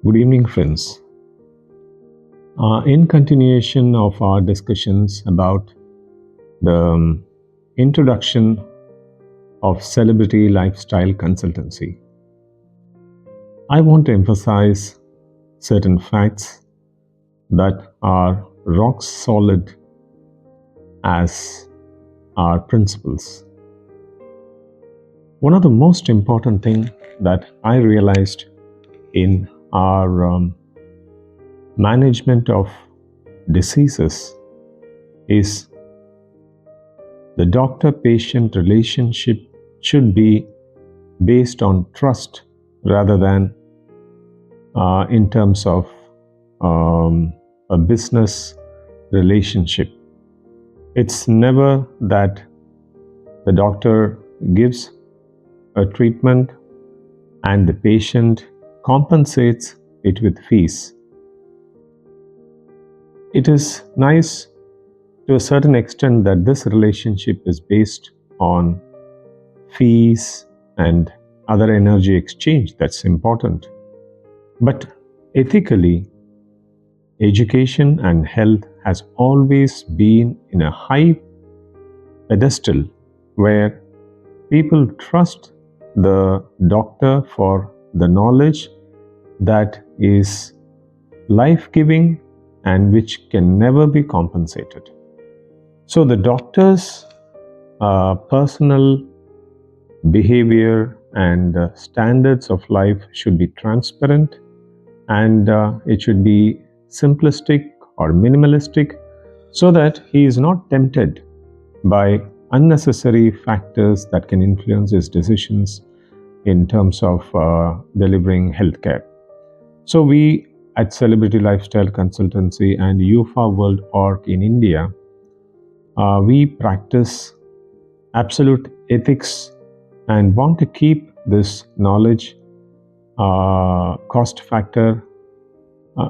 Good evening, friends. In continuation of our discussions about the introduction of celebrity lifestyle consultancy, I want to emphasize certain facts that are rock solid as our principles. One of the most important things that I realized in our management of diseases is the doctor-patient relationship should be based on trust rather than in terms of a business relationship. It's never that the doctor gives a treatment and the patient compensates it with fees. It is nice to a certain extent that this relationship is based on fees and other energy exchange. That's important. But ethically, education and health has always been in a high pedestal where people trust the doctor for the knowledge that is life-giving and which can never be compensated. So the doctor's personal behavior and standards of life should be transparent, and it should be simplistic or minimalistic so that he is not tempted by unnecessary factors that can influence his decisions in terms of delivering healthcare. So we at Celebrity Lifestyle Consultancy and UFA World Org in India, we practice absolute ethics and want to keep this knowledge cost factor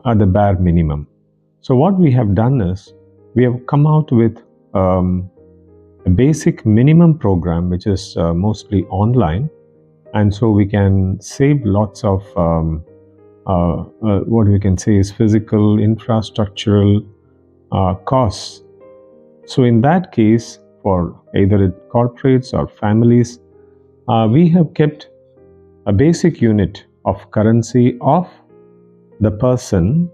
at the bare minimum. So what we have done is we have come out with a basic minimum program which is mostly online, and so we can save lots of what we can say is physical, infrastructural costs. So in that case, for either corporates or families, we have kept a basic unit of currency of the person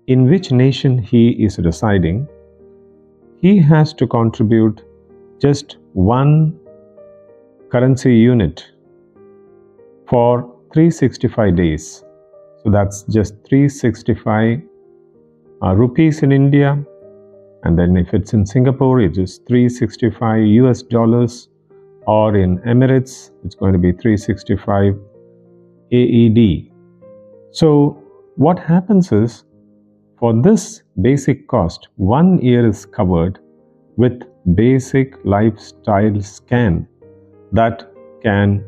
in which nation he is residing. He has to contribute just one currency unit for 365 days. So that's just 365 rupees in India, and then if it's in Singapore, it is 365 US dollars, or in Emirates, it's going to be 365 AED. So what happens is, for this basic cost, 1 year is covered with basic lifestyle scan that can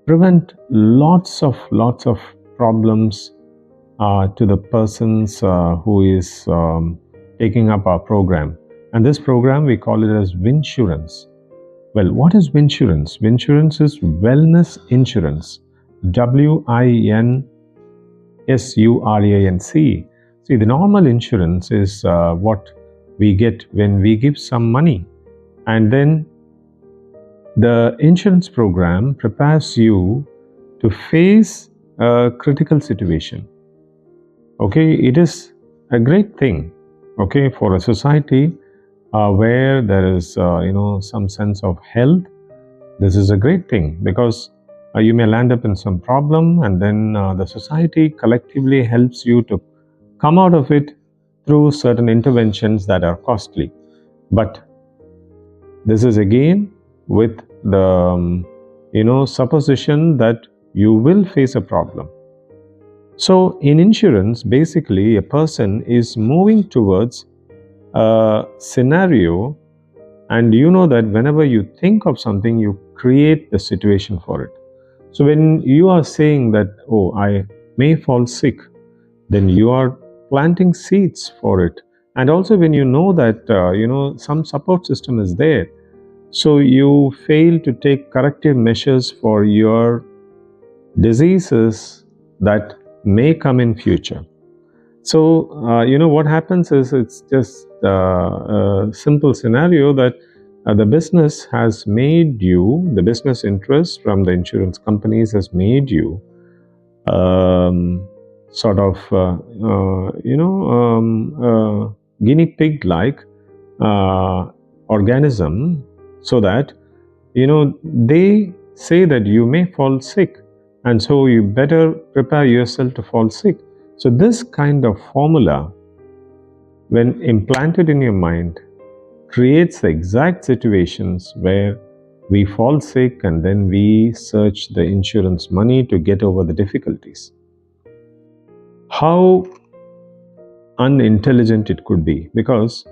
prevent lots of problems to the persons who is taking up our program. And this program, we call it as WINSURANCE. Well, what is WINSURANCE? WINSURANCE is wellness insurance. WINSURANCE. See, the normal insurance is what we get when we give some money, and then the insurance program prepares you to face a critical situation. Okay, it is a great thing, okay, for a society where there is some sense of health. This is a great thing because you may land up in some problem, and then the society collectively helps you to come out of it through certain interventions that are costly. But this is again with the supposition that you will face a problem. So in insurance, basically a person is moving towards a scenario, and you know that whenever you think of something, you create the situation for it. So when you are saying that, oh, I may fall sick, then you are planting seeds for it. And also when you know that some support system is there, so you fail to take corrective measures for your diseases that may come in future. So, what happens is it's just a simple scenario that the business has made you, the business interest from the insurance companies has made you sort of, guinea pig like organism, so that, they say that you may fall sick, and so you better prepare yourself to fall sick. So, this kind of formula, when implanted in your mind, creates the exact situations where we fall sick and then we search the insurance money to get over the difficulties. How unintelligent it could be, because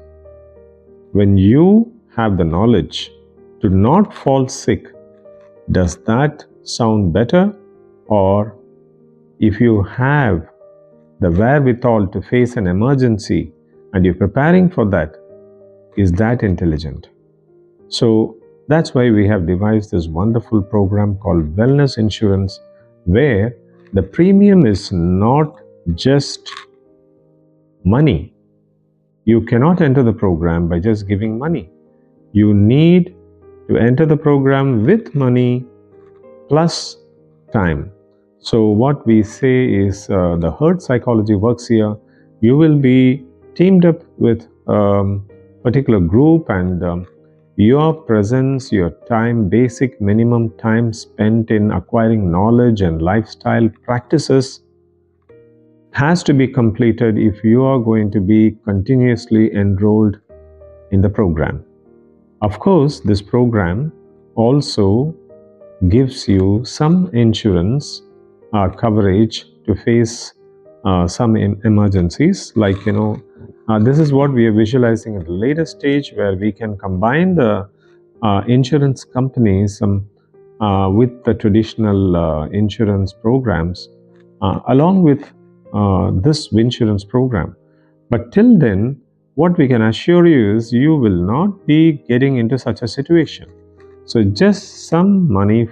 when you have the knowledge to not fall sick, does that sound better? Or if you have the wherewithal to face an emergency and you're preparing for that, is that intelligent? So that's why we have devised this wonderful program called Wellness Insurance, where the premium is not just money. You cannot enter the program by just giving money. You need to enter the program with money plus time. So what we say is the herd psychology works here. You will be teamed up with a particular group, and your presence, your time, basic minimum time spent in acquiring knowledge and lifestyle practices has to be completed if you are going to be continuously enrolled in the program. Of course, this program also gives you some insurance coverage to face some emergencies, like, this is what we are visualizing at the later stage, where we can combine the insurance companies with the traditional insurance programs along with this WINSURANCE program. But till then, what we can assure you is you will not be getting into such a situation. So just some money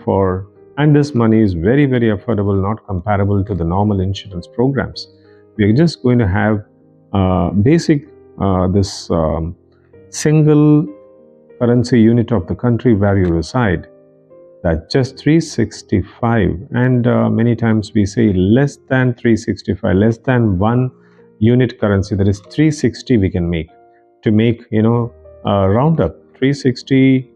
and this money is very, very affordable, not comparable to the normal insurance programs. We are just going to have basic this single currency unit of the country where you reside, that just 365, and many times we say less than 365, less than one unit currency, that is 360 we can make, to make, round up 360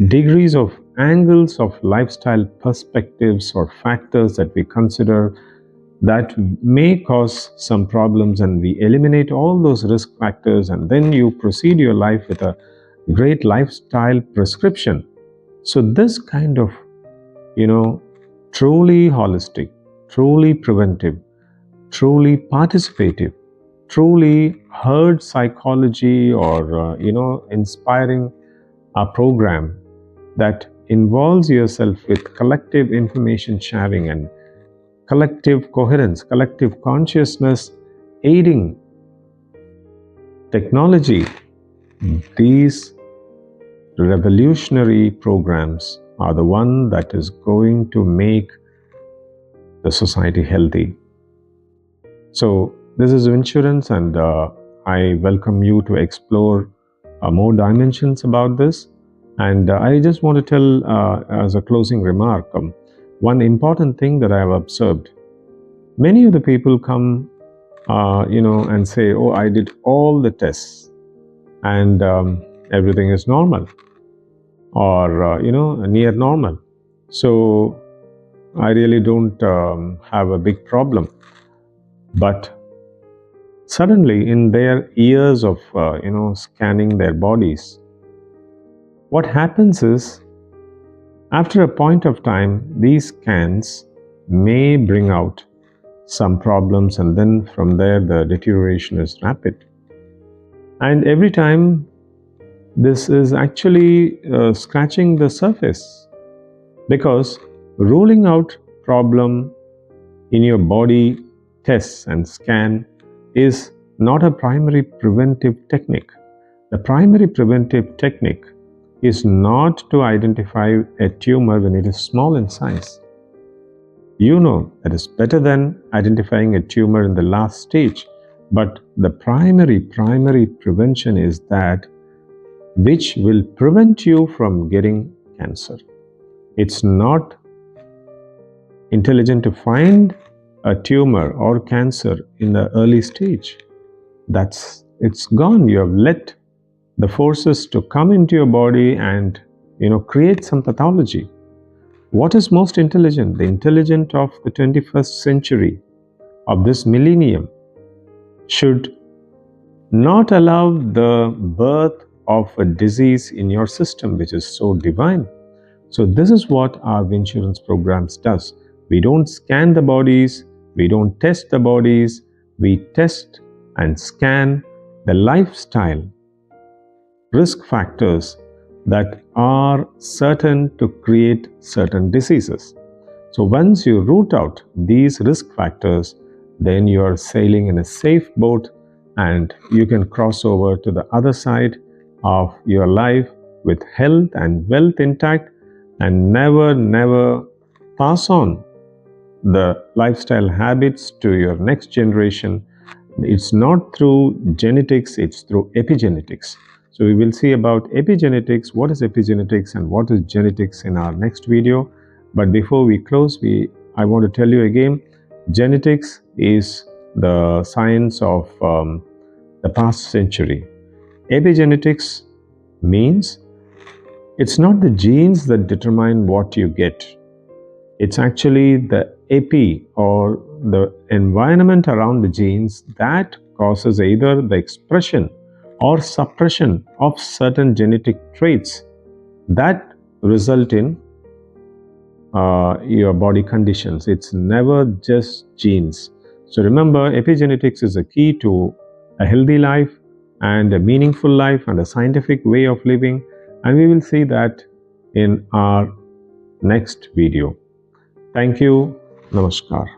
degrees of angles of lifestyle perspectives or factors that we consider that may cause some problems, and we eliminate all those risk factors, and then you proceed your life with a great lifestyle prescription. So this kind of, truly holistic, truly preventive, truly participative, truly herd psychology, or inspiring a program that involves yourself with collective information sharing and collective coherence, collective consciousness, aiding technology. These revolutionary programs are the one that is going to make the society healthy. So this is WINSURANCE, and I welcome you to explore more dimensions about this. And I just want to tell as a closing remark, one important thing that I have observed. Many of the people come, and say, oh, I did all the tests and everything is normal, or, near normal. So I really don't have a big problem. But suddenly, in their years of, scanning their bodies, what happens is, after a point of time, these scans may bring out some problems, and then from there, the deterioration is rapid. And every time, this is actually scratching the surface, because ruling out problem in your body tests and scan is not a primary preventive technique. The primary preventive technique is not to identify a tumor when it is small in size. You know that is better than identifying a tumor in the last stage. But the primary prevention is that which will prevent you from getting cancer. It's not intelligent to find a tumor or cancer in the early stage. It's gone. You have let the forces to come into your body and create some pathology. What is most intelligent? The intelligent of the 21st century, of this millennium, should not allow the birth of a disease in your system which is so divine. So this is what our WINSURANCE programs does. We don't scan the bodies, we don't test the bodies, we test and scan the lifestyle risk factors that are certain to create certain diseases. So once you root out these risk factors, then you are sailing in a safe boat and you can cross over to the other side of your life with health and wealth intact, and never pass on the lifestyle habits to your next generation. It's not through genetics, it's through epigenetics. So we will see about epigenetics, what is epigenetics and what is genetics in our next video. But before we close, I want to tell you again, genetics is the science of the past century. Epigenetics means it's not the genes that determine what you get. It's actually the epi, or the environment around the genes, that causes either the expression or suppression of certain genetic traits that result in your body conditions. It's never just genes. So remember, epigenetics is a key to a healthy life and a meaningful life and a scientific way of living, and we will see that in our next video. Thank you. Namaskar.